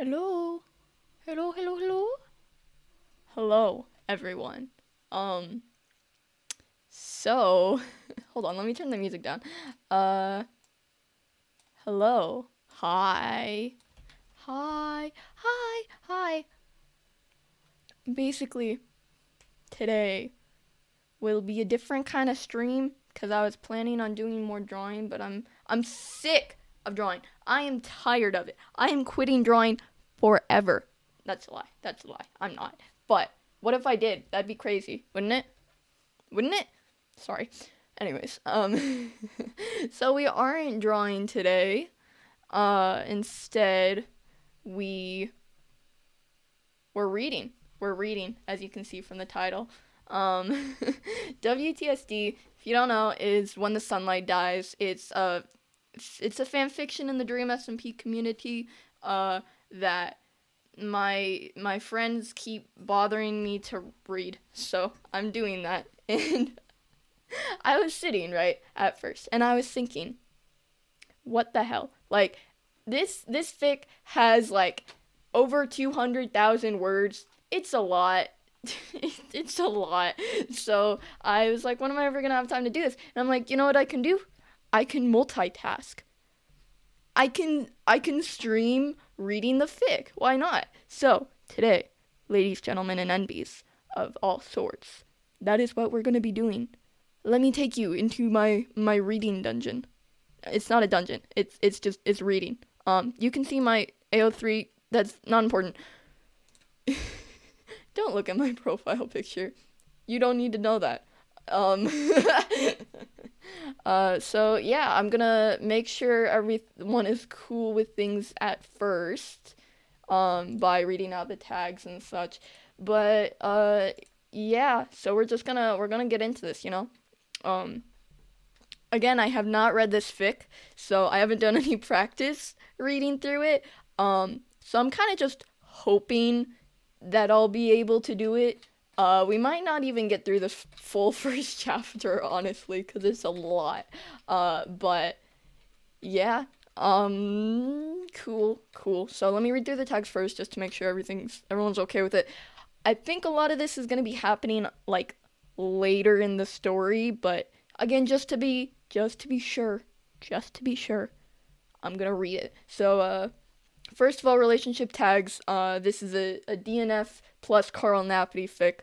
Hello. Hello, hello, hello. Hello, everyone. Um, so, hold on, let me turn the music down. Uh, hello. Hi. Hi. Hi. Hi. Basically, today will be a different kind of stream because I was planning on doing more drawing, but I'm sick of drawing. I am tired of it. I am quitting drawing forever. That's a lie. That's a lie. I'm not. But what if I did? That'd be crazy, wouldn't it? Wouldn't it? Sorry. Anyways, so we aren't drawing today. Instead, we we're reading. We're reading, as you can see from the title. WTSD, if you don't know, is When the Sunlight Dies. It's a fan fiction in the Dream SMP community. That my friends keep bothering me to read, so I'm doing that. And I was sitting right at first, and I was thinking, what the hell? Like, this fic has like over 200,000 words. It's a lot. It's a lot. So I was like, when am I ever gonna have time to do this? And I'm like, you know what I can do? I can multitask. I can stream reading the fic. Why not? So today, ladies, gentlemen, and NBs of all sorts, that is what we're gonna be doing. Let me take you into my reading dungeon. It's not a dungeon. It's reading. You can see my AO3. That's not important. Don't look at my profile picture. You don't need to know that. Um, so yeah, I'm gonna make sure everyone is cool with things at first, by reading out the tags and such. But yeah, so we're gonna get into this, Um, again, I have not read this fic, so I haven't done any practice reading through it. So I'm kind of just hoping that I'll be able to do it. We might not even get through the full first chapter, honestly, because it's a lot. But yeah. Cool, cool. So let me read through the text first, just to make sure everyone's okay with it. I think a lot of this is gonna be happening like later in the story, but again, just to be sure, I'm gonna read it. So, first of all, relationship tags. This is a DNF plus Carl Napity fic.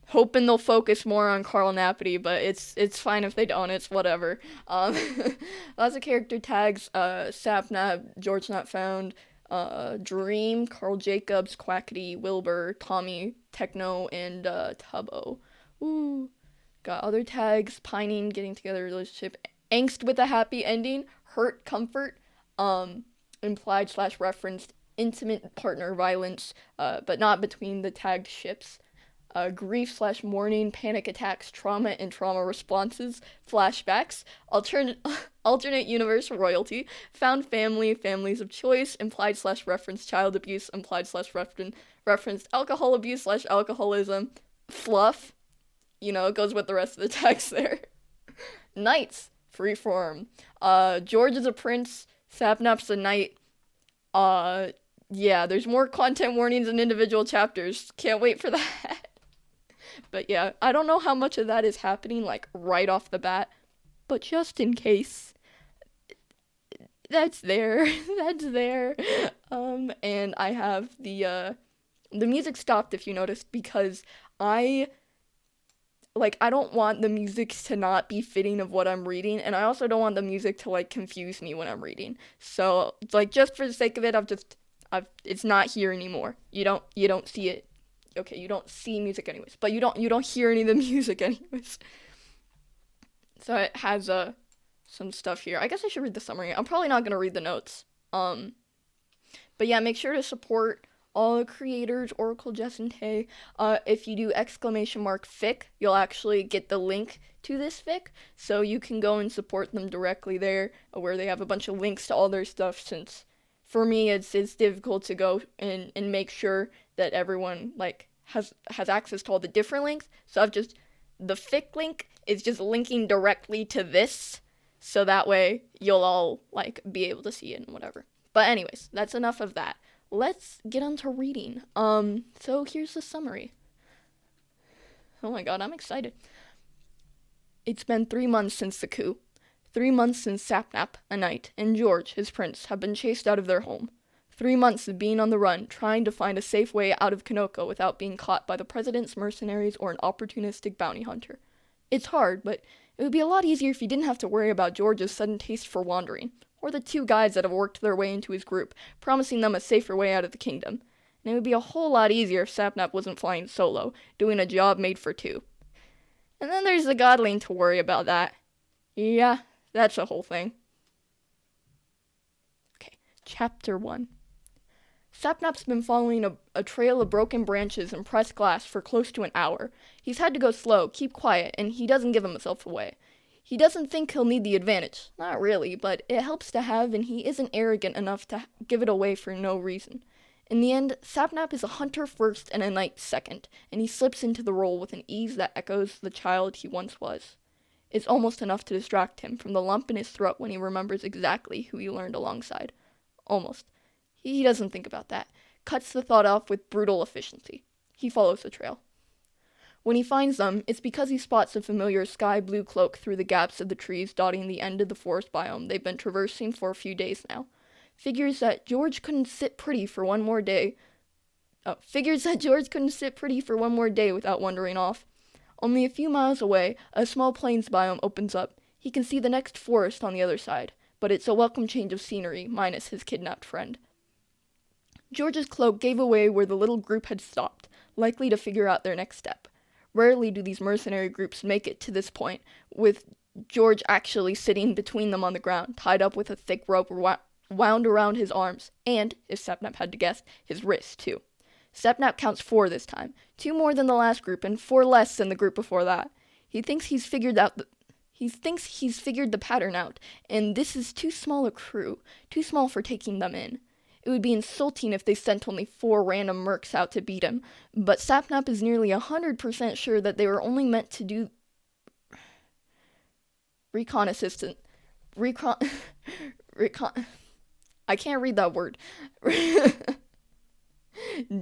Hoping they'll focus more on Carl Napity, but it's fine if they don't. It's whatever. Lots of character tags. Sapnap, George Not Found, Dream, Carl Jacobs, Quackity, Wilbur, Tommy, Techno, and Tubbo. Ooh. Got other tags: pining, getting together, relationship, angst with a happy ending, hurt, comfort, um, implied slash referenced, intimate partner violence, but not between the tagged ships. Grief slash mourning, panic attacks, trauma and trauma responses, flashbacks, alternate universe royalty, found family, families of choice, implied slash reference child abuse, implied slash referenced alcohol abuse slash alcoholism, fluff, it goes with the rest of the text there. Knights, freeform. George is a prince, Sapnap's a knight. Uh, yeah, there's more content warnings in individual chapters. Can't wait for that. But yeah, I don't know how much of that is happening like right off the bat, but just in case, that's there. That's there. And I have the music stopped, if you noticed, because I I don't want the music to not be fitting of what I'm reading, and I also don't want the music to like confuse me when I'm reading. So like, just for the sake of it, I've it's not here anymore. You don't see it. Okay, you don't see music anyways, but you don't hear any of the music anyways. So it has some stuff here. I guess I should read the summary. I'm probably not gonna read the notes. Um, but yeah, make sure to support all the creators, Oracle, Jess, and Tay. If you do exclamation mark fic, you'll actually get the link to this fic, so you can go and support them directly there, where they have a bunch of links to all their stuff. Since for me, it's difficult to go and make sure that everyone like has access to all the different links. So I've just the fic link is just linking directly to this, so that way you'll all like be able to see it and whatever. But anyways, that's enough of that. let's get on to reading. So here's the summary. Oh my god, I'm excited. It's been 3 months since the coup. 3 months since Sapnap, a knight, and George, his prince, have been chased out of their home. 3 months of being on the run, trying to find a safe way out of Kanoko without being caught by the president's mercenaries or an opportunistic bounty hunter. It's hard, but it would be a lot easier if you didn't have to worry about George's sudden taste for wandering, or the 2 guides that have worked their way into his group, promising them a safer way out of the kingdom. And it would be a whole lot easier if Sapnap wasn't flying solo, doing a job made for 2. And then there's the Godling to worry about that. Yeah, that's a whole thing. Okay, Chapter 1. Sapnap's been following a trail of broken branches and pressed glass for close to an hour. He's had to go slow, keep quiet, and he doesn't give himself away. He doesn't think he'll need the advantage. Not really, but it helps to have, and he isn't arrogant enough to give it away for no reason. In the end, Sapnap is a hunter first and a knight second, and he slips into the role with an ease that echoes the child he once was. It's almost enough to distract him from the lump in his throat when he remembers exactly who he learned alongside. Almost. He doesn't think about that. Cuts the thought off with brutal efficiency. He follows the trail. When he finds them, it's because he spots a familiar sky blue cloak through the gaps of the trees dotting the end of the forest biome they've been traversing for a few days now. Figures that George couldn't sit pretty for one more day without wandering off. Only a few miles away, a small plains biome opens up. He can see the next forest on the other side, but it's a welcome change of scenery, minus his kidnapped friend. George's cloak gave away where the little group had stopped, likely to figure out their next step. Rarely do these mercenary groups make it to this point, with George actually sitting between them on the ground, tied up with a thick rope wound around his arms, and, if Sapnap had to guess, his wrists too. Sapnap counts 4 this time, 2 more than the last group and 4 less than the group before that. He thinks he's figured the pattern out, and this is too small a crew, too small for taking them in. It would be insulting if they sent only 4 random mercs out to beat him, but Sapnap is nearly 100% sure that they were only meant to do I can't read that word.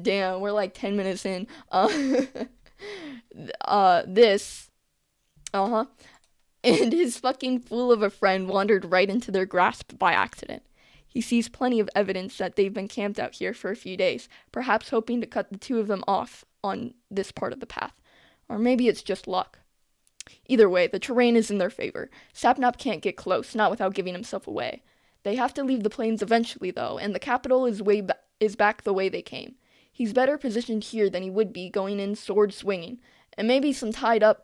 Damn, we're like 10 minutes in. And his fucking fool of a friend wandered right into their grasp by accident. He sees plenty of evidence that they've been camped out here for a few days, perhaps hoping to cut the 2 of them off on this part of the path. Or maybe it's just luck. Either way, the terrain is in their favor. Sapnap can't get close, not without giving himself away. They have to leave the plains eventually, though, and the capital is back the way they came. He's better positioned here than he would be going in sword swinging, and maybe some tied up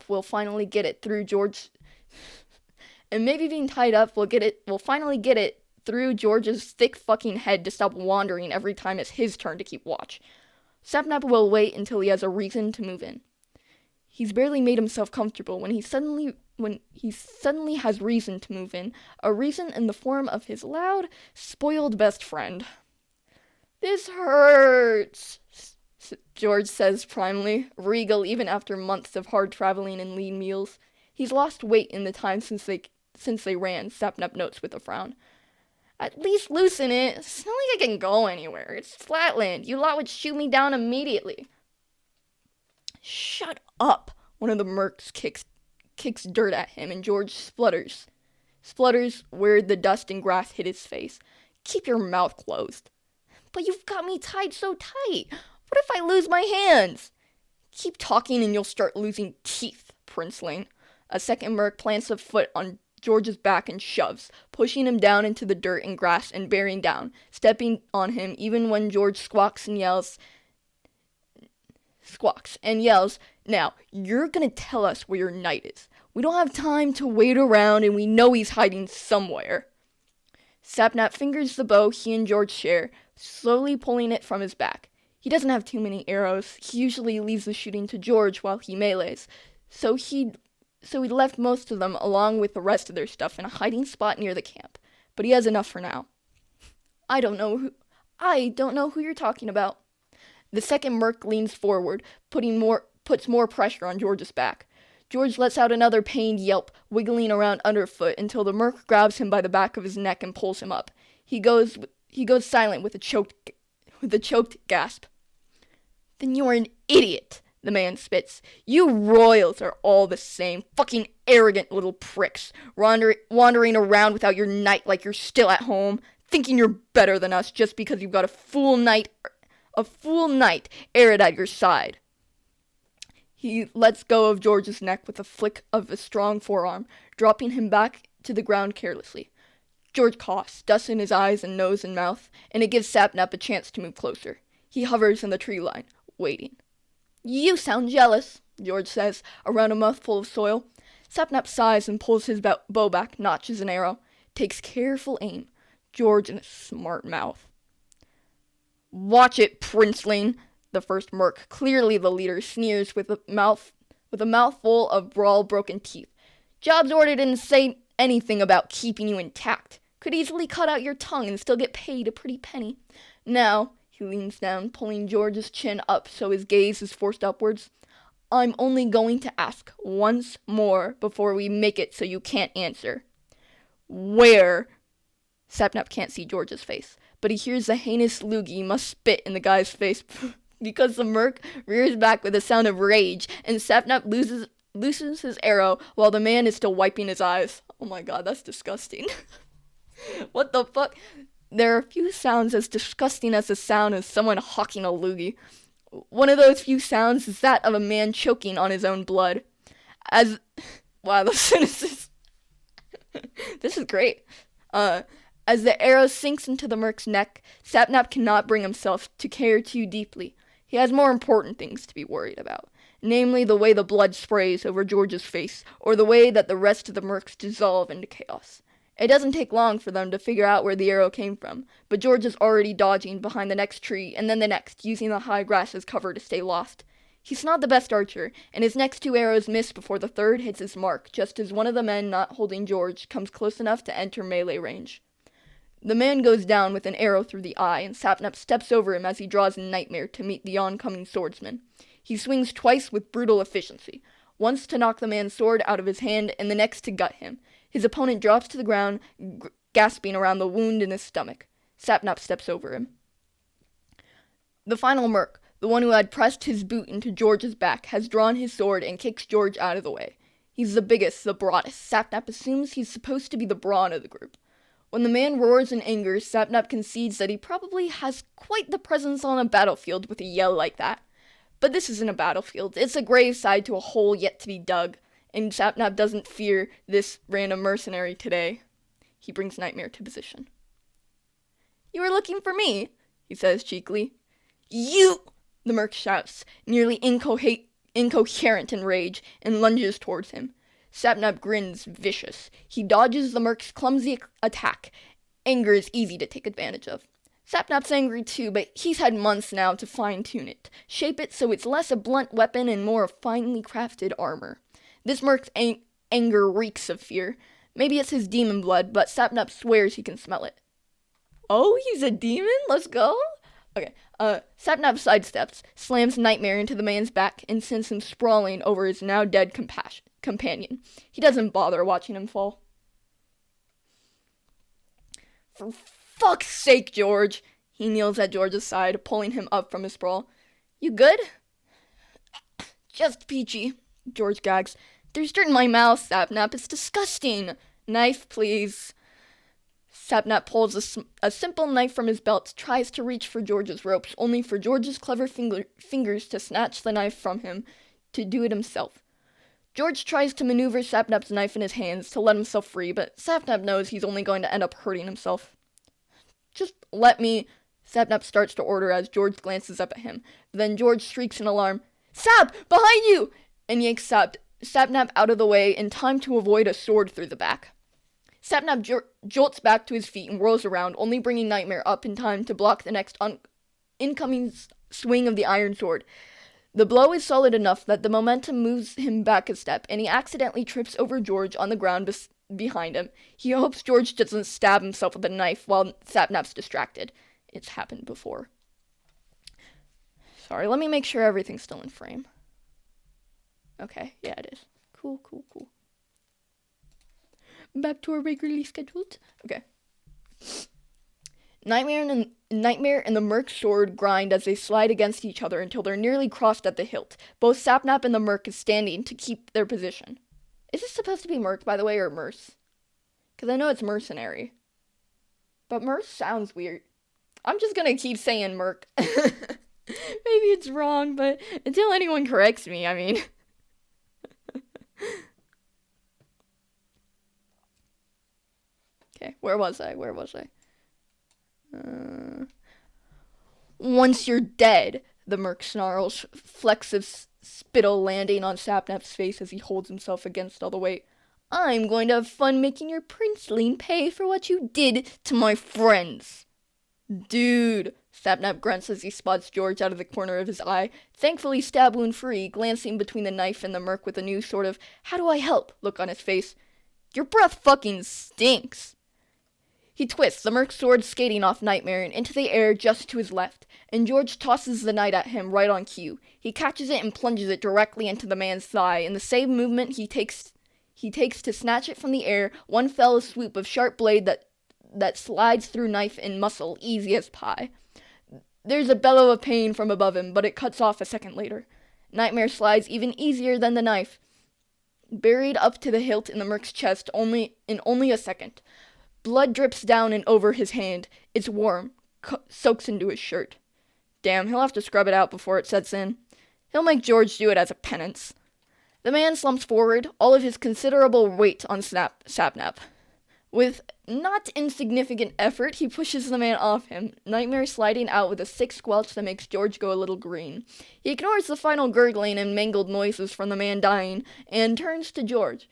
will finally get it through George. And maybe being tied up will finally get it through George's thick fucking head to stop wandering every time it's his turn to keep watch. Sapnap will wait until he has a reason to move in. He's barely made himself comfortable when he suddenly has reason to move in, a reason in the form of his loud, spoiled best friend. "This hurts," George says primly, regal even after months of hard traveling and lean meals. He's lost weight in the time since they ran, Sapnap notes with a frown. "At least loosen it. It's not like I can go anywhere. It's flatland. You lot would shoot me down immediately." "Shut up," one of the mercs kicks dirt at him, and George splutters where the dust and grass hit his face. "Keep your mouth closed." "But you've got me tied so tight. What if I lose my hands?" "Keep talking and you'll start losing teeth, Princeling." A second merc plants a foot on George's back and shoves, pushing him down into the dirt and grass and bearing down, stepping on him even when George squawks and yells, "Now, you're gonna tell us where your knight is. We don't have time to wait around, and we know he's hiding somewhere." Sapnap fingers the bow he and George share, slowly pulling it from his back. He doesn't have too many arrows. He usually leaves the shooting to George while he melees, so he left most of them along with the rest of their stuff in a hiding spot near the camp. But he has enough for now. I don't know who you're talking about." The second merc leans forward, puts more pressure on George's back. George lets out another pained yelp, wiggling around underfoot until the merc grabs him by the back of his neck and pulls him up. He goes silent with a choked gasp. Then you're an idiot, the man spits. You royals are all the same. Fucking arrogant little pricks. Wandering around without your knight like you're still at home. Thinking you're better than us just because you've got a fool knight Arid at your side. He lets go of George's neck with a flick of a strong forearm, dropping him back to the ground carelessly. George coughs, dust in his eyes and nose and mouth, and it gives Sapnap a chance to move closer. He hovers in the tree line, waiting. You sound jealous, George says, around a mouthful of soil. Sapnap sighs and pulls his bow back, notches an arrow, takes careful aim. George in a smart mouth. Watch it, princeling, the first merc, clearly the leader, sneers with a mouthful of broken teeth. Job's order didn't say anything about keeping you intact. Could easily cut out your tongue and still get paid a pretty penny. Now, he leans down, pulling George's chin up so his gaze is forced upwards. I'm only going to ask once more before we make it so you can't answer. Where? Sapnap can't see George's face, but he hears the heinous loogie must spit in the guy's face because the merc rears back with a sound of rage, and Sapnap loosens his arrow while the man is still wiping his eyes. Oh my god, that's disgusting. What the fuck? There are few sounds as disgusting as the sound of someone hawking a loogie. One of those few sounds is that of a man choking on his own blood. Wow, the cynicism. This is great. As the arrow sinks into the merc's neck, Sapnap cannot bring himself to care too deeply. He has more important things to be worried about, namely the way the blood sprays over George's face, or the way that the rest of the mercs dissolve into chaos. It doesn't take long for them to figure out where the arrow came from, but George is already dodging behind the next tree and then the next, using the high grass as cover to stay lost. He's not the best archer, and his next two arrows miss before the third hits his mark, just as one of the men not holding George comes close enough to enter melee range. The man goes down with an arrow through the eye, and Sapnap steps over him as he draws Nightmare to meet the oncoming swordsman. He swings twice with brutal efficiency, once to knock the man's sword out of his hand, and the next to gut him. His opponent drops to the ground, gasping around the wound in his stomach. Sapnap steps over him. The final merc, the one who had pressed his boot into George's back, has drawn his sword and kicks George out of the way. He's the biggest, the broadest. Sapnap assumes he's supposed to be the brawn of the group. When the man roars in anger, Sapnap concedes that he probably has quite the presence on a battlefield with a yell like that. But this isn't a battlefield. It's a graveside to a hole yet to be dug, and Sapnap doesn't fear this random mercenary today. He brings Nightmare to position. You were looking for me, he says cheekily. You! The merc shouts, nearly incoherent in rage, and lunges towards him. Sapnap grins, vicious. He dodges the merc's clumsy attack. Anger is easy to take advantage of. Sapnap's angry too, but he's had months now to fine-tune it, shape it so it's less a blunt weapon and more a finely crafted armor. This merc's anger reeks of fear. Maybe it's his demon blood, but Sapnap swears he can smell it. Oh, he's a demon? Let's go? Okay, Sapnap sidesteps, slams Nightmare into the man's back, and sends him sprawling over his now dead companion. He doesn't bother watching him fall. For fuck's sake, George! He kneels at George's side, pulling him up from his sprawl. You good? Just peachy, George gags. There's dirt in my mouth, Sapnap. It's disgusting. Knife, please. Sapnap pulls a simple knife from his belt, tries to reach for George's ropes, only for George's clever fingers to snatch the knife from him, to do it himself. George tries to maneuver Sapnap's knife in his hands to let himself free, but Sapnap knows he's only going to end up hurting himself. Just let me, Sapnap starts to order as George glances up at him. Then George shrieks in alarm, Sap! Behind you! And yanks Sapnap out of the way in time to avoid a sword through the back. Sapnap jolts back to his feet and whirls around, only bringing Nightmare up in time to block the next incoming swing of the iron sword. The blow is solid enough that the momentum moves him back a step, and he accidentally trips over George on the ground behind him. He hopes George doesn't stab himself with a knife while Sapnap's distracted. It's happened before. Sorry, let me make sure everything's still in frame. Okay, yeah, it is. Cool. Back to our regularly scheduled. Okay. Nightmare and the Merc sword grind as they slide against each other until they're nearly crossed at the hilt. Both Sapnap and the Merc is standing to keep their position. Is this supposed to be Merc, by the way, or Merce? Because I know it's mercenary. But Merce sounds weird. I'm just gonna keep saying Merc. Maybe it's wrong, but until anyone corrects me, I mean. Okay, where was I? Once you're dead, the Merc snarls, flecks of spittle landing on Sapnap's face as he holds himself against all the weight. I'm going to have fun making your princeling pay for what you did to my friends. Dude, Sapnap grunts as he spots George out of the corner of his eye, thankfully stab wound free, glancing between the knife and the Merc with a new sort of how do I help look on his face. Your breath fucking stinks. He twists, the Merc sword skating off Nightmare and into the air just to his left, and George tosses the knight at him right on cue. He catches it and plunges it directly into the man's thigh. In the same movement he takes to snatch it from the air, one fell swoop of sharp blade that slides through knife and muscle, easy as pie. There's a bellow of pain from above him, but it cuts off a second later. Nightmare slides even easier than the knife, buried up to the hilt in the Merc's chest only a second. Blood drips down and over his hand. It's warm, soaks into his shirt. Damn, he'll have to scrub it out before it sets in. He'll make George do it as a penance. The man slumps forward, all of his considerable weight on Sapnap. With not insignificant effort, he pushes the man off him, Nightmare sliding out with a sick squelch that makes George go a little green. He ignores the final gurgling and mangled noises from the man dying, and turns to George.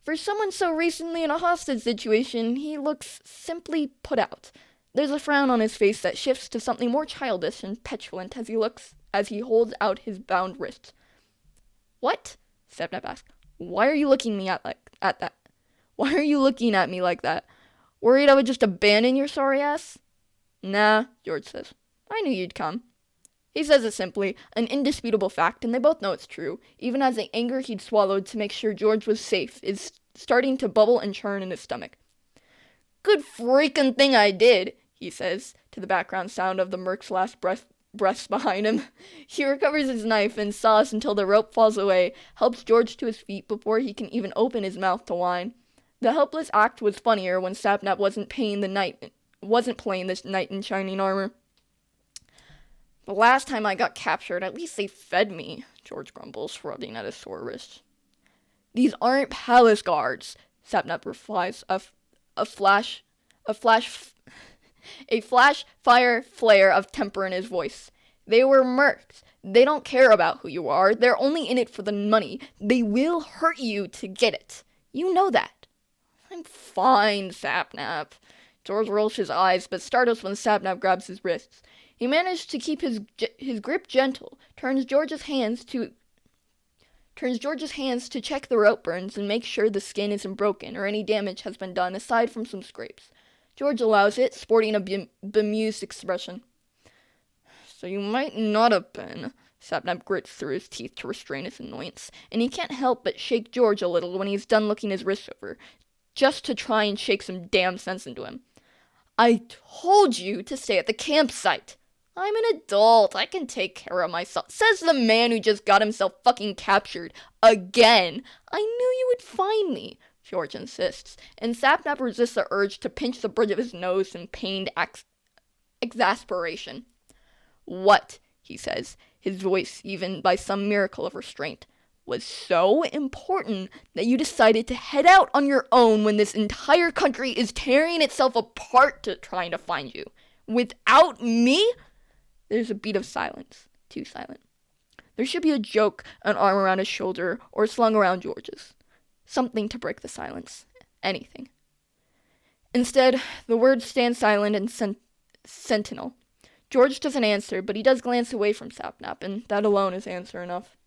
For someone so recently in a hostage situation, he looks simply put out. There's a frown on his face that shifts to something more childish and petulant as he holds out his bound wrists. What? Sapnap asks. Why are you looking at that? Why are you looking at me like that? Worried I would just abandon your sorry ass? Nah, George says. I knew you'd come. He says it simply, an indisputable fact, and they both know it's true, even as the anger he'd swallowed to make sure George was safe is starting to bubble and churn in his stomach. Good freaking thing I did, he says, to the background sound of the Merc's last breaths behind him. He recovers his knife and saws until the rope falls away, helps George to his feet before he can even open his mouth to whine. The helpless act was funnier when Sapnap wasn't playing this knight in shining armor. The last time I got captured, at least they fed me, George grumbles, rubbing at his sore wrist. These aren't palace guards, Sapnap replies, a flash fire flare of temper in his voice. They were mercs. They don't care about who you are. They're only in it for the money. They will hurt you to get it. You know that. I'm fine, Sapnap. George rolls his eyes, but startles when Sapnap grabs his wrists. He managed to keep his grip gentle, turns George's hands to check the rope burns and make sure the skin isn't broken or any damage has been done aside from some scrapes. George allows it, sporting a bemused expression. So you might not have been. Sapnap grits through his teeth to restrain his annoyance, and he can't help but shake George a little when he's done looking his wrist over, just to try and shake some damn sense into him. I told you to stay at the campsite. I'm an adult. I can take care of myself, says the man who just got himself fucking captured. Again. I knew you would find me, George insists, and Sapnap resists the urge to pinch the bridge of his nose in pained exasperation. What, he says, his voice even by some miracle of restraint, was so important that you decided to head out on your own when this entire country is tearing itself apart trying to find you. Without me? There's a beat of silence. Too silent. There should be a joke, an arm around his shoulder, or slung around George's. Something to break the silence. Anything. Instead, the words stand silent and sentinel. George doesn't answer, but he does glance away from Sapnap, and that alone is answer enough.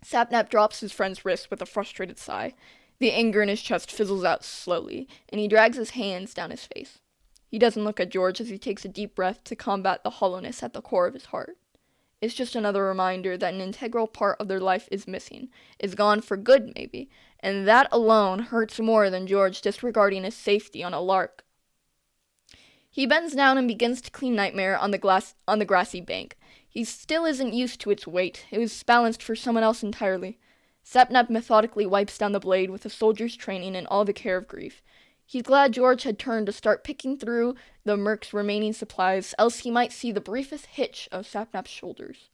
Sapnap drops his friend's wrist with a frustrated sigh. The anger in his chest fizzles out slowly, and he drags his hands down his face. He doesn't look at George as he takes a deep breath to combat the hollowness at the core of his heart. It's just another reminder that an integral part of their life is missing, is gone for good maybe, and that alone hurts more than George disregarding his safety on a lark. He bends down and begins to clean Nightmare on the grassy bank. He still isn't used to its weight. It was balanced for someone else entirely. Sapnap methodically wipes down the blade with a soldier's training and all the care of grief. He's glad George had turned to start picking through the merc's remaining supplies, else he might see the briefest hitch of Sapnap's shoulders.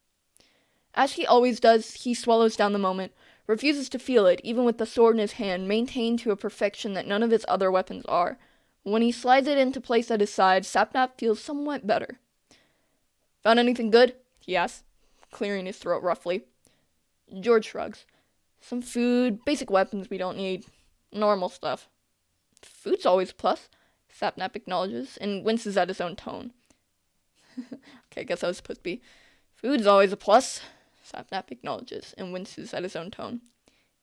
As he always does, he swallows down the moment, refuses to feel it, even with the sword in his hand, maintained to a perfection that none of his other weapons are. When he slides it into place at his side, Sapnap feels somewhat better. "Found anything good?" he asks, clearing his throat roughly. George shrugs. "Some food, basic weapons we don't need, normal stuff." "Food's always a plus," Sapnap acknowledges, and winces at his own tone. Okay, I guess I was supposed to be. "Food's always a plus," Sapnap acknowledges, and winces at his own tone.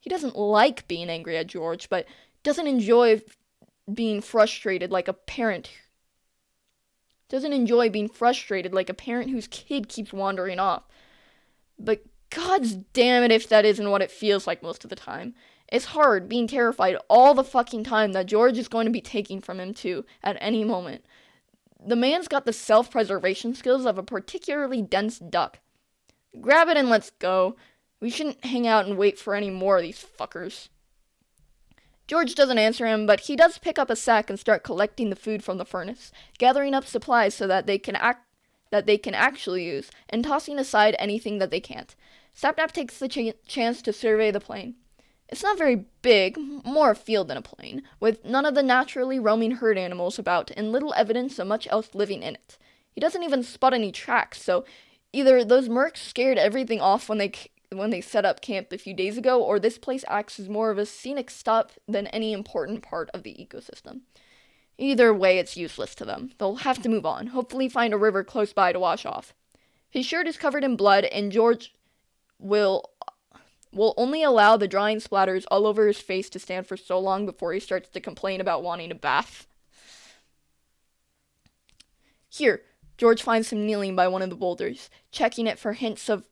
He doesn't like being angry at George, but doesn't enjoy being frustrated like a parent whose kid keeps wandering off. But god's damn it if that isn't what it feels like most of the time. It's hard being terrified all the fucking time that George is going to be taking from him too, at any moment. The man's got the self-preservation skills of a particularly dense duck. Grab it and let's go. We shouldn't hang out and wait for any more of these fuckers. George doesn't answer him, but he does pick up a sack and start collecting the food from the furnace, gathering up supplies so that they can actually use, and tossing aside anything that they can't. Sapnap takes the chance to survey the plain. It's not very big, more a field than a plain, with none of the naturally roaming herd animals about, and little evidence of much else living in it. He doesn't even spot any tracks, so either those mercs scared everything off when they set up camp a few days ago, or this place acts as more of a scenic stop than any important part of the ecosystem. Either way, it's useless to them. They'll have to move on, hopefully find a river close by to wash off. His shirt is covered in blood, and George will only allow the drying splatters all over his face to stand for so long before he starts to complain about wanting a bath. Here, George finds him kneeling by one of the boulders, checking it for hints of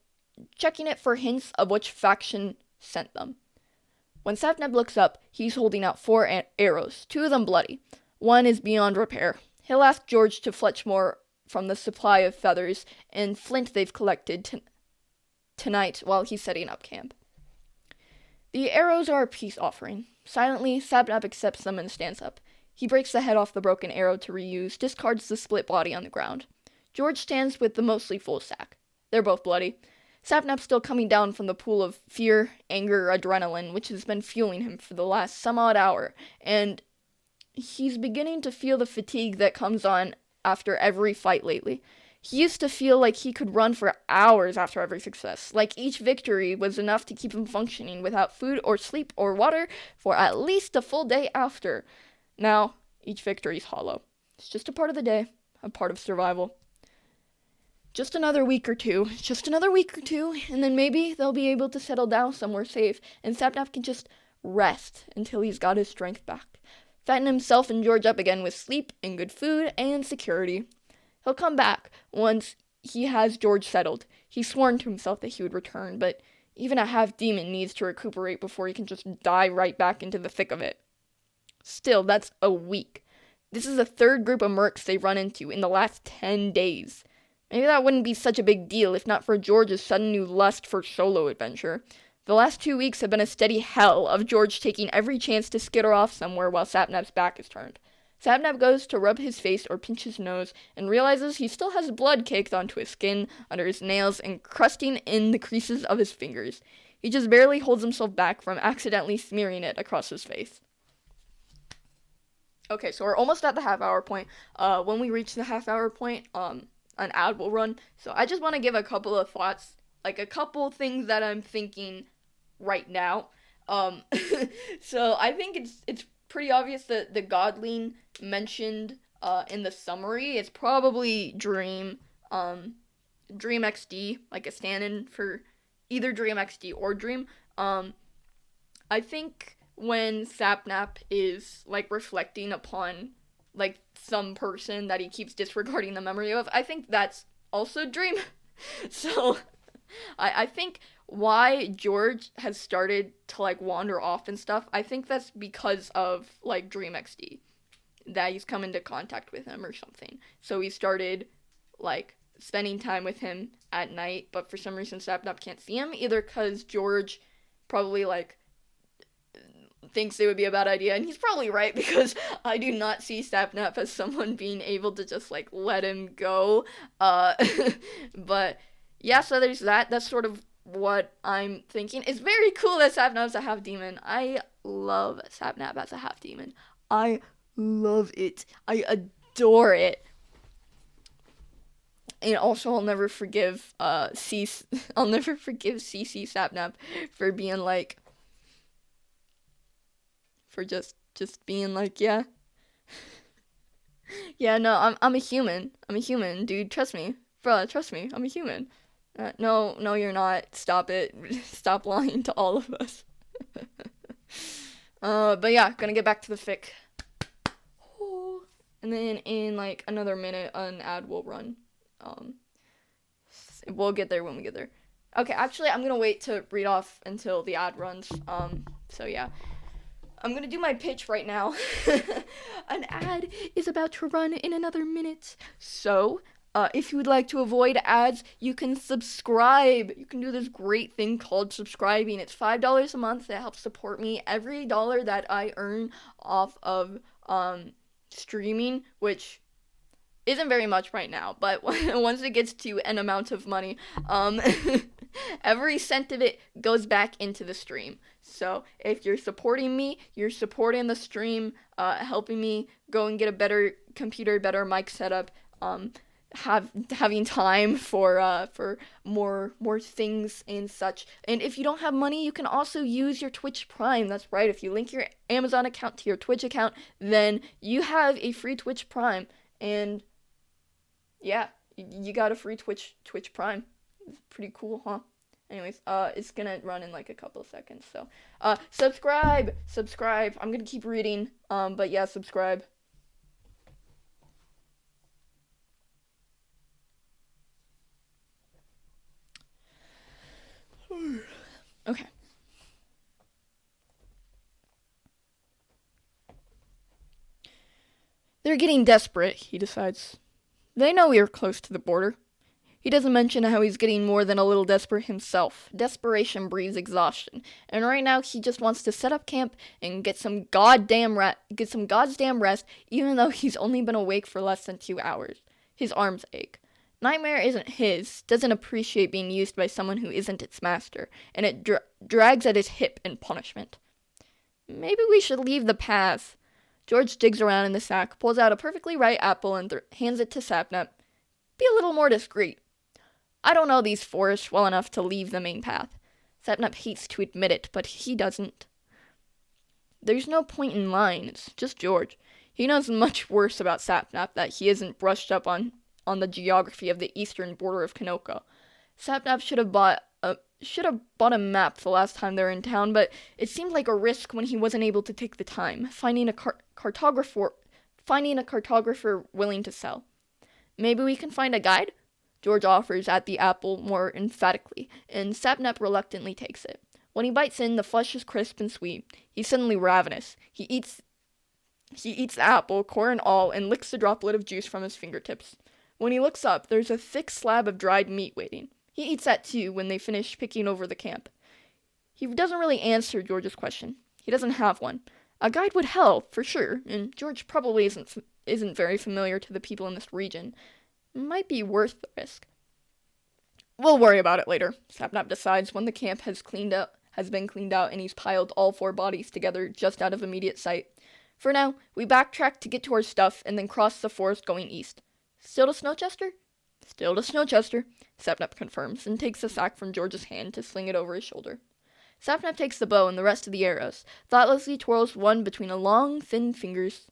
which faction sent them. When Sapnap looks up, he's holding out 4 arrows, 2 of them bloody. One is beyond repair. He'll ask George to fletch more from the supply of feathers and flint they've collected tonight while he's setting up camp. The arrows are a peace offering. Silently, Sapnap accepts them and stands up. He breaks the head off the broken arrow to reuse, discards the split body on the ground. George stands with the mostly full sack. They're both bloody. Sapnap's still coming down from the pool of fear, anger, adrenaline, which has been fueling him for the last some odd hour, and he's beginning to feel the fatigue that comes on after every fight lately. He used to feel like he could run for hours after every success, like each victory was enough to keep him functioning without food or sleep or water for at least a full day after. Now, each victory's hollow. It's just a part of the day, a part of survival. Just another week or two, and then maybe they'll be able to settle down somewhere safe, and Sapnap can just rest until he's got his strength back. Fatten himself and George up again with sleep and good food and security. He'll come back once he has George settled. He's sworn to himself that he would return, but even a half-demon needs to recuperate before he can just dive right back into the thick of it. Still, that's a week. This is the 3rd group of mercs they've run into in the last 10 days. Maybe that wouldn't be such a big deal if not for George's sudden new lust for solo adventure. The last 2 weeks have been a steady hell of George taking every chance to skitter off somewhere while Sapnap's back is turned. Sapnap goes to rub his face or pinch his nose and realizes he still has blood caked onto his skin, under his nails, and crusting in the creases of his fingers. He just barely holds himself back from accidentally smearing it across his face. Okay, so we're almost at the half-hour point. When we reach the half-hour point, an ad will run. So I just want to give a couple of thoughts, like a couple things that I'm thinking right now. So I think it's pretty obvious that the Godling mentioned in the summary, it's probably Dream XD, like a stand-in for either Dream XD or Dream. I think when Sapnap is like reflecting upon like some person that he keeps disregarding the memory of, I think that's also Dream. So I think why George has started to like wander off and stuff, I think that's because of like Dream XD, that he's come into contact with him or something. So he started like spending time with him at night, but for some reason Sapnap can't see him, either because George probably like thinks it would be a bad idea, and he's probably right because I do not see Sapnap as someone being able to just like let him go. Uh, but yeah, so there's that. That's sort of what I'm thinking. It's very cool that Sapnap is a half demon. I love Sapnap as a half demon. I love it. I adore it. And also, I'll never forgive I'll never forgive CC Sapnap for being like, for just being like, yeah. Yeah, no, I'm a human. I'm a human, dude. Trust me. Bruh, trust me. I'm a human. No, you're not. Stop it. Stop lying to all of us. But yeah, gonna get back to the fic. And then in like another minute, an ad will run. Um, we'll get there when we get there. Okay, actually, I'm gonna wait to read off until the ad runs. So yeah. I'm gonna do my pitch right now. An ad is about to run in another minute. So, if you would like to avoid ads, you can subscribe. You can do this great thing called subscribing. It's $5 a month. That helps support me. Every dollar that I earn off of streaming, which isn't very much right now, but once it gets to an amount of money, every cent of it goes back into the stream. So if you're supporting me, you're supporting the stream, helping me go and get a better computer, better mic setup, having time for more things and such. And if you don't have money, you can also use your Twitch Prime. That's right. If you link your Amazon account to your Twitch account, then you have a free Twitch Prime. And yeah, you got a free Twitch Prime. It's pretty cool, huh? Anyways, it's gonna run in like a couple of seconds. So, subscribe. I'm gonna keep reading. But yeah, subscribe. Okay. They're getting desperate, he decides. They know we are close to the border. He doesn't mention how he's getting more than a little desperate himself. Desperation breeds exhaustion, and right now he just wants to set up camp and get some goddamn rest, even though he's only been awake for less than 2 hours. His arms ache. Nightmare isn't his, doesn't appreciate being used by someone who isn't its master, and it drags at his hip in punishment. Maybe we should leave the path. George digs around in the sack, pulls out a perfectly ripe apple, and hands it to Sapnap. Be a little more discreet. I don't know these forests well enough to leave the main path. Sapnap hates to admit it, but he doesn't. There's no point in lying, it's just George. He knows much worse about Sapnap that he isn't brushed up on the geography of the eastern border of Kanoka. Sapnap should have bought a map the last time they were in town, but it seemed like a risk when he wasn't able to take the time, finding a cartographer willing to sell. Maybe we can find a guide? George offers at the apple more emphatically, and Sapnap reluctantly takes it. When he bites in, the flesh is crisp and sweet. He's suddenly ravenous. He eats the apple, core and all, and licks the droplet of juice from his fingertips. When he looks up, there's a thick slab of dried meat waiting. He eats that too when they finish picking over the camp. He doesn't really answer George's question. He doesn't have one. A guide would help, for sure, and George probably isn't very familiar to the people in this region. It might be worth the risk. We'll worry about it later, Sapnap decides when the camp has been cleaned out and he's piled all 4 bodies together just out of immediate sight. For now, we backtrack to get to our stuff and then cross the forest going east. Still to Snowchester? Still to Snowchester, Sapnap confirms and takes the sack from George's hand to sling it over his shoulder. Sapnap takes the bow and the rest of the arrows, thoughtlessly twirls one between a long, thin fingers.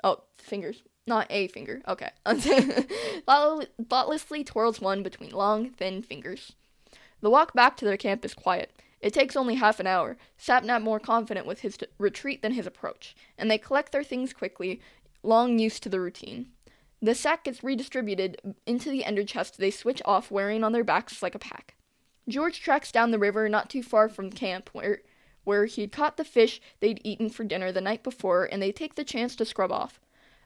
Oh, fingers. Not a finger. Okay. Thoughtlessly twirls one between long, thin fingers. The walk back to their camp is quiet. It takes only half an hour, Sapnap more confident with his retreat than his approach, and they collect their things quickly, long used to the routine. The sack gets redistributed into the ender chest they switch off wearing on their backs like a pack. George tracks down the river not too far from camp where he'd caught the fish they'd eaten for dinner the night before, and they take the chance to scrub off.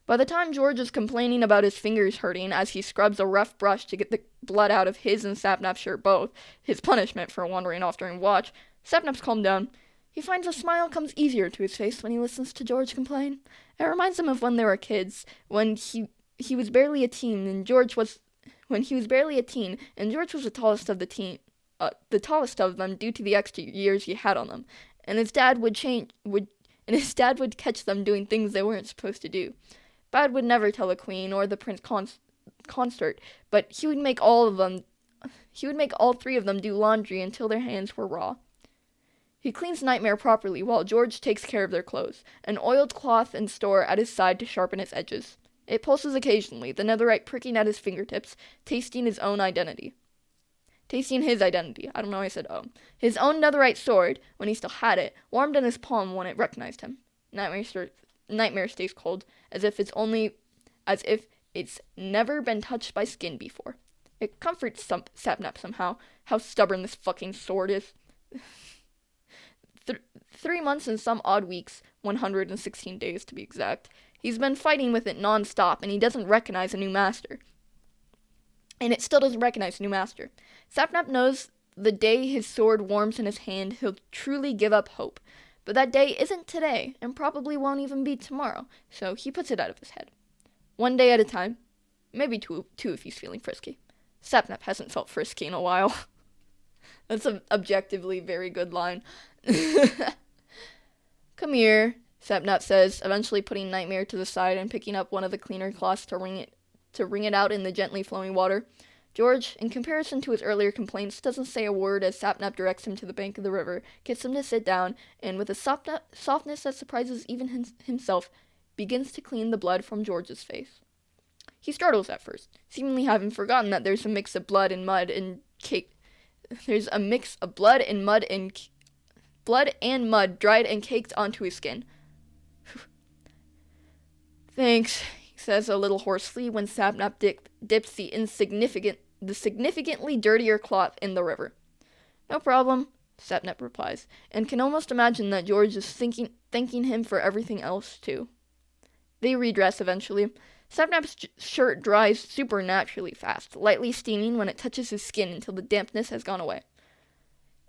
By the time George is complaining about his fingers hurting as he scrubs a rough brush to get the blood out of his and Sapnap's shirt both, his punishment for wandering off during watch, Sapnap's calmed down. He finds a smile comes easier to his face when he listens to George complain. It reminds him of when they were kids, when he was barely a teen and George was the tallest of the tallest of them due to the extra years he had on them, and his dad would catch them doing things they weren't supposed to do. Bad would never tell the queen or the prince consort, but he would make all three of them do laundry until their hands were raw. He cleans Nightmare properly while George takes care of their clothes, an oiled cloth in store at his side to sharpen its edges. It pulses occasionally, the netherite pricking at his fingertips, tasting his identity. I don't know why I said oh. His own netherite sword, when he still had it, warmed in his palm when it recognized him. Nightmare stays cold, as if it's never been touched by skin before. It comforts Sapnap somehow, how stubborn this fucking sword is. 3 months and some odd weeks, 116 days to be exact. He's been fighting with it non-stop, and he doesn't recognize a new master. And it still doesn't recognize a new master. Sapnap knows the day his sword warms in his hand, he'll truly give up hope. But that day isn't today, and probably won't even be tomorrow, so he puts it out of his head. One day at a time. Maybe two if he's feeling frisky. Sapnap hasn't felt frisky in a while. That's an objectively very good line. Come here, Sapnap says, eventually putting Nightmare to the side and picking up one of the cleaner cloths to wring it out in the gently flowing water. George, in comparison to his earlier complaints, doesn't say a word as Sapnap directs him to the bank of the river, gets him to sit down, and with a softness that surprises even himself, begins to clean the blood from George's face. He startles at first, seemingly having forgotten that there's a mix of blood and mud and cake. There's a mix of blood and mud dried and caked onto his skin. Thanks, he says a little hoarsely when Sapnap dips the significantly dirtier cloth in the river. No problem, Sapnap replies, and can almost imagine that George is thanking him for everything else, too. They redress eventually. Sapnap's shirt dries supernaturally fast, lightly steaming when it touches his skin until the dampness has gone away.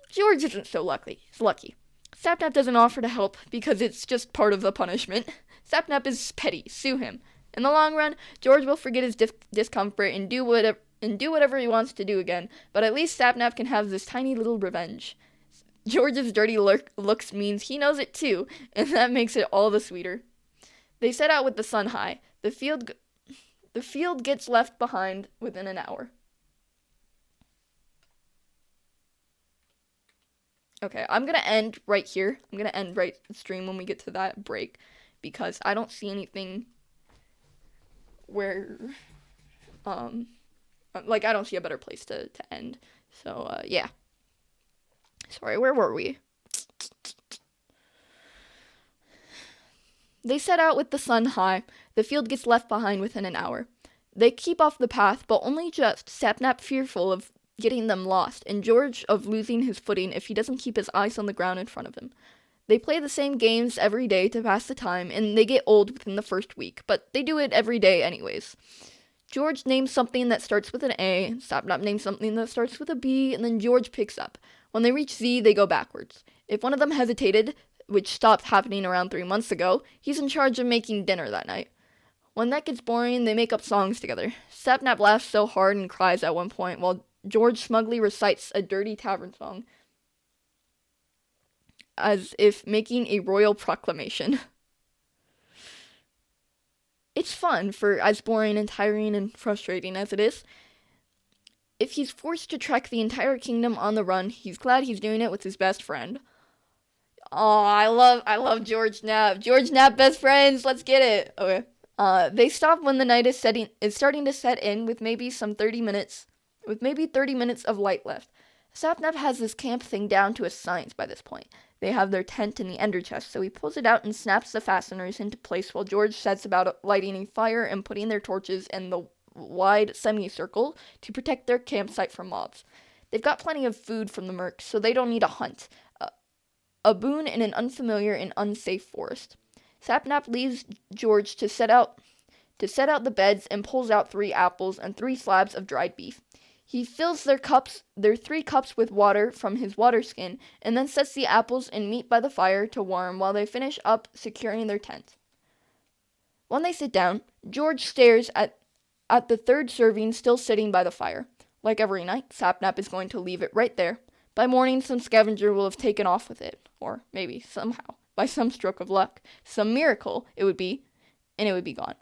George isn't so lucky. He's lucky. Sapnap doesn't offer to help because it's just part of the punishment. Sapnap is petty. Sue him. In the long run, George will forget his discomfort and do whatever he wants to do again, but at least Sapnap can have this tiny little revenge. George's dirty looks means he knows it too, and that makes it all the sweeter. They set out with the sun high. The field gets left behind within an hour. Okay, I'm going to end right here. I'm going to end right the stream when we get to that break, because I don't see anything where, I don't see a better place to end. So, yeah. Sorry, where were we? They set out with the sun high. The field gets left behind within an hour. They keep off the path, but only just, Sapnap fearful of getting them lost, and George of losing his footing if he doesn't keep his eyes on the ground in front of him. They play the same games every day to pass the time, and they get old within the first week, but they do it every day anyways. George names something that starts with an A, Sapnap names something that starts with a B, and then George picks up. When they reach Z, they go backwards. If one of them hesitated, which stopped happening around 3 months ago, he's in charge of making dinner that night. When that gets boring, they make up songs together. Sapnap laughs so hard and cries at one point, while George smugly recites a dirty tavern song, as if making a royal proclamation. It's fun, for as boring and tiring and frustrating as it is. If he's forced to trek the entire kingdom on the run, he's glad he's doing it with his best friend. Oh, I love George Knapp. George Knapp, best friends, let's get it. Okay. They stop when the night is starting to set in with maybe 30 minutes of light left. Sapnap has this camp thing down to a science by this point. They have their tent in the ender chest, so he pulls it out and snaps the fasteners into place while George sets about lighting a fire and putting their torches in the wide semicircle to protect their campsite from mobs. They've got plenty of food from the mercs, so they don't need a hunt. A boon in an unfamiliar and unsafe forest. Sapnap leaves George to set out the beds and pulls out 3 apples and 3 slabs of dried beef. He fills their 3 cups with water from his water skin, and then sets the apples and meat by the fire to warm while they finish up securing their tent. When they sit down, George stares at the 3rd serving still sitting by the fire. Like every night, Sapnap is going to leave it right there. By morning, some scavenger will have taken off with it, or maybe somehow, by some stroke of luck, some miracle it would be, and it would be gone.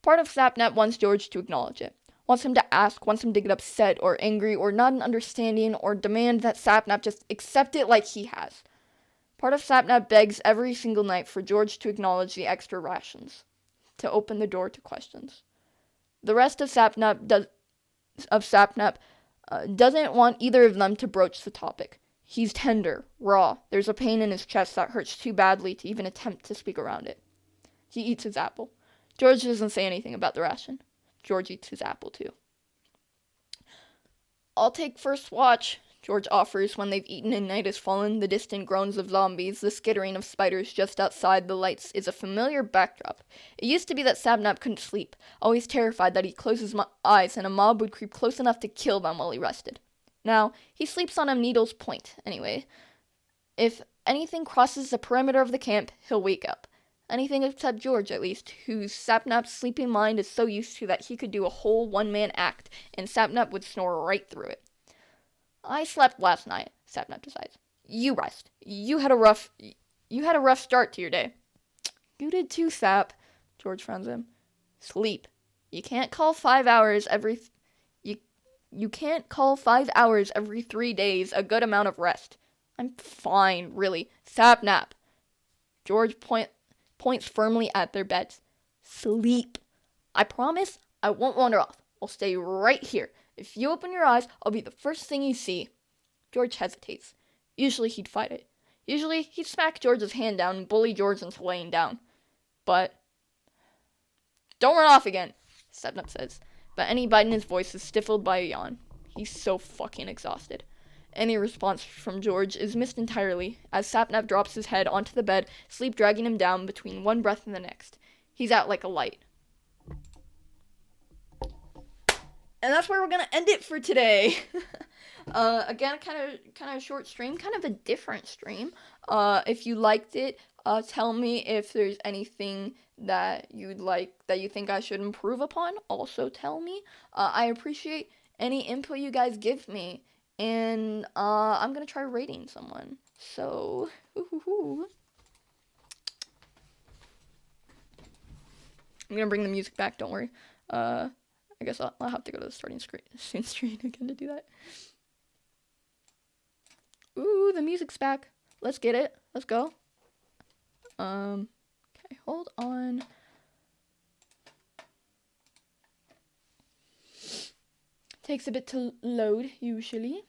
Part of Sapnap wants George to acknowledge it. Wants him to ask, wants him to get upset or angry or not an understanding or demand that Sapnap just accept it like he has. Part of Sapnap begs every single night for George to acknowledge the extra rations, to open the door to questions. The rest of Sapnap doesn't want either of them to broach the topic. He's tender, raw. There's a pain in his chest that hurts too badly to even attempt to speak around it. He eats his apple. George doesn't say anything about the ration. George eats his apple too. I'll take first watch, George offers when they've eaten and night has fallen. The distant groans of zombies, the skittering of spiders just outside the lights is a familiar backdrop. It used to be that Sapnap couldn't sleep, always terrified that he'd close his eyes and a mob would creep close enough to kill them while he rested. Now, he sleeps on a needle's point, anyway. If anything crosses the perimeter of the camp, he'll wake up. Anything except George, at least, whose Sapnap's sleeping mind is so used to that he could do a whole one-man act, and Sapnap would snore right through it. I slept last night, Sapnap decides. You rest. You had a rough start to your day. You did too, Sap, George frowns at him. Sleep. You can't call 5 hours every... You can't call 5 hours every 3 days a good amount of rest. I'm fine, really. Sapnap. George points firmly at their beds. Sleep. I promise I won't wander off. I'll stay right here. If you open your eyes, I'll be the first thing you see. George hesitates. Usually he'd fight it. Usually he'd smack George's hand down and bully George into laying down. But... Don't run off again, Sapnap says. But any bite in his voice is stifled by a yawn. He's so fucking exhausted. Any response from George is missed entirely, as Sapnap drops his head onto the bed, sleep dragging him down between one breath and the next. He's out like a light. And that's where we're gonna end it for today. Again, kind of a short stream, kind of a different stream. If you liked it, tell me if there's anything that you'd like, that you think I should improve upon. Also tell me. I appreciate any input you guys give me. And I'm gonna try rating someone. So, I'm gonna bring the music back. Don't worry. I guess I'll have to go to the starting screen again to do that. Ooh, the music's back. Let's get it. Let's go. Okay, hold on. Takes a bit to load usually.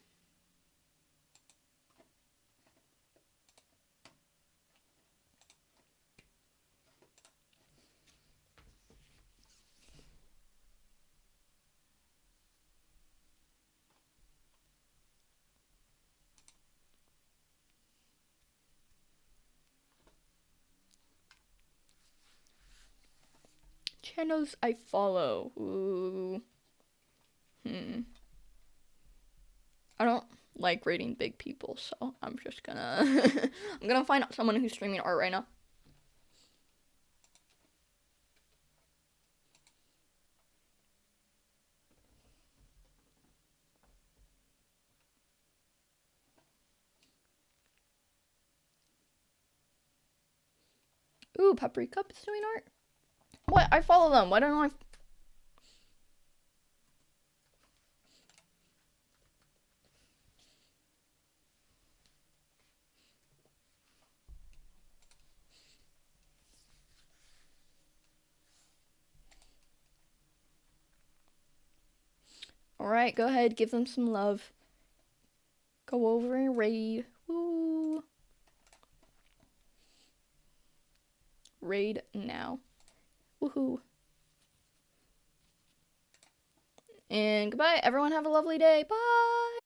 Channels I follow. Ooh. I don't like rating big people, so I'm just gonna I'm gonna find out someone who's streaming art right now. Ooh, Peppery Cup is doing art. What? I follow them. Why don't I? Alright, go ahead, give them some love. Go over and raid. Woo. raid now. Woohoo. And goodbye. Everyone have a lovely day. Bye.